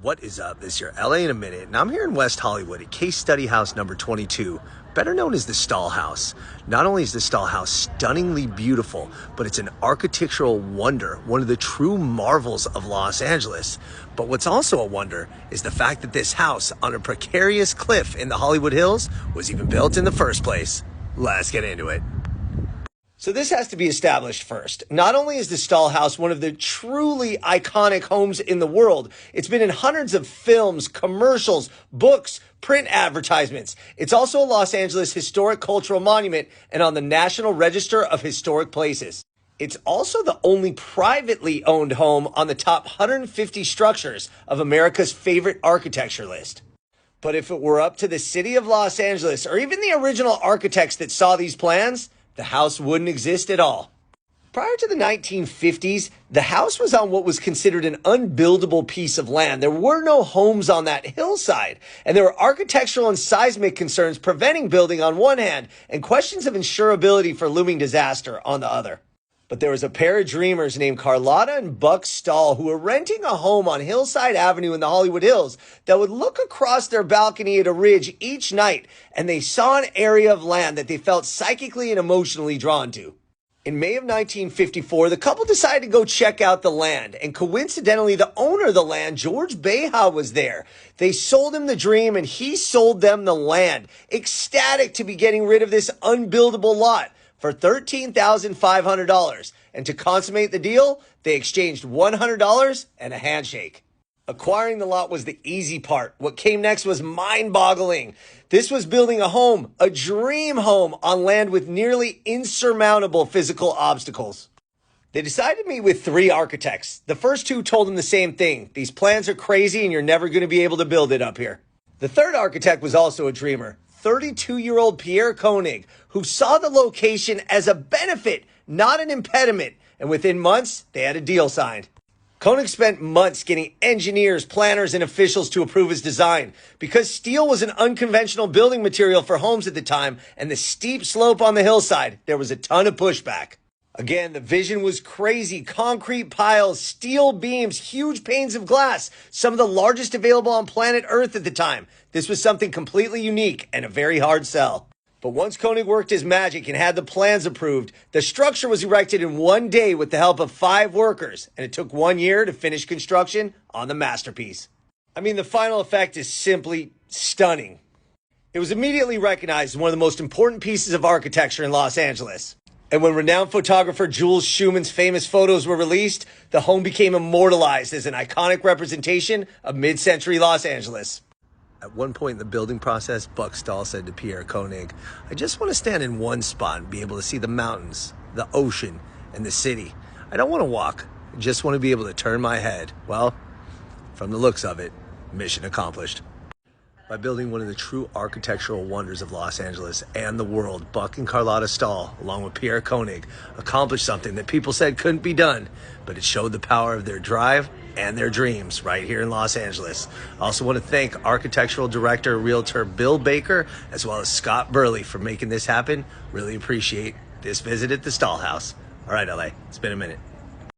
What is up? This is your LA in a minute, and I'm here in West Hollywood at Case Study House number 22, better known as the Stahl House. Not only is the Stahl House stunningly beautiful, but it's an architectural wonder, one of the true marvels of Los Angeles. But what's also a wonder is the fact that this house on a precarious cliff in the Hollywood Hills was even built in the first place. Let's get into it. So this has to be established first. Not only is the Stahl House one of the truly iconic homes in the world, it's been in hundreds of films, commercials, books, print advertisements. It's also a Los Angeles historic cultural monument and on the National Register of Historic Places. It's also the only privately owned home on the top 150 structures of America's favorite architecture list. But if it were up to the city of Los Angeles or even the original architects that saw these plans, the house wouldn't exist at all. Prior to the 1950s, the house was on what was considered an unbuildable piece of land. There were no homes on that hillside, and there were architectural and seismic concerns preventing building on one hand and questions of insurability for looming disaster on the other. But there was a pair of dreamers named Carlotta and Buck Stahl who were renting a home on Hillside Avenue in the Hollywood Hills that would look across their balcony at a ridge each night, and they saw an area of land that they felt psychically and emotionally drawn to. In May of 1954, the couple decided to go check out the land, and coincidentally, the owner of the land, George Beha, was there. They sold him the dream, and he sold them the land, ecstatic to be getting rid of this unbuildable lot for $13,500. And to consummate the deal, they exchanged $100 and a handshake. Acquiring the lot was the easy part. What came next was mind-boggling. This was building a home, a dream home, on land with nearly insurmountable physical obstacles. They decided to meet with 3 architects. The first 2 told them the same thing. These plans are crazy and you're never going to be able to build it up here. The third architect was also a dreamer. 32-year-old Pierre Koenig, who saw the location as a benefit, not an impediment, and within months, they had a deal signed. Koenig spent months getting engineers, planners, and officials to approve his design. Because steel was an unconventional building material for homes at the time, and the steep slope on the hillside, there was a ton of pushback. Again, the vision was crazy. Concrete piles, steel beams, huge panes of glass, some of the largest available on planet Earth at the time. This was something completely unique and a very hard sell. But once Koenig worked his magic and had the plans approved, the structure was erected in one day with the help of 5 workers, and it took 1 year to finish construction on the masterpiece. I mean, the final effect is simply stunning. It was immediately recognized as one of the most important pieces of architecture in Los Angeles. And when renowned photographer Jules Schumann's famous photos were released, the home became immortalized as an iconic representation of mid-century Los Angeles. At one point in the building process, Buck Stahl said to Pierre Koenig, "I just want to stand in one spot and be able to see the mountains, the ocean, and the city. I don't want to walk. I just want to be able to turn my head." Well, from the looks of it, mission accomplished. By building one of the true architectural wonders of Los Angeles and the world, Buck and Carlotta Stahl, along with Pierre Koenig, accomplished something that people said couldn't be done, but it showed the power of their drive and their dreams right here in Los Angeles. I also want to thank architectural director, realtor Bill Baker, as well as Scott Burley for making this happen. Really appreciate this visit at the Stahl House. All right, LA, it's been a minute.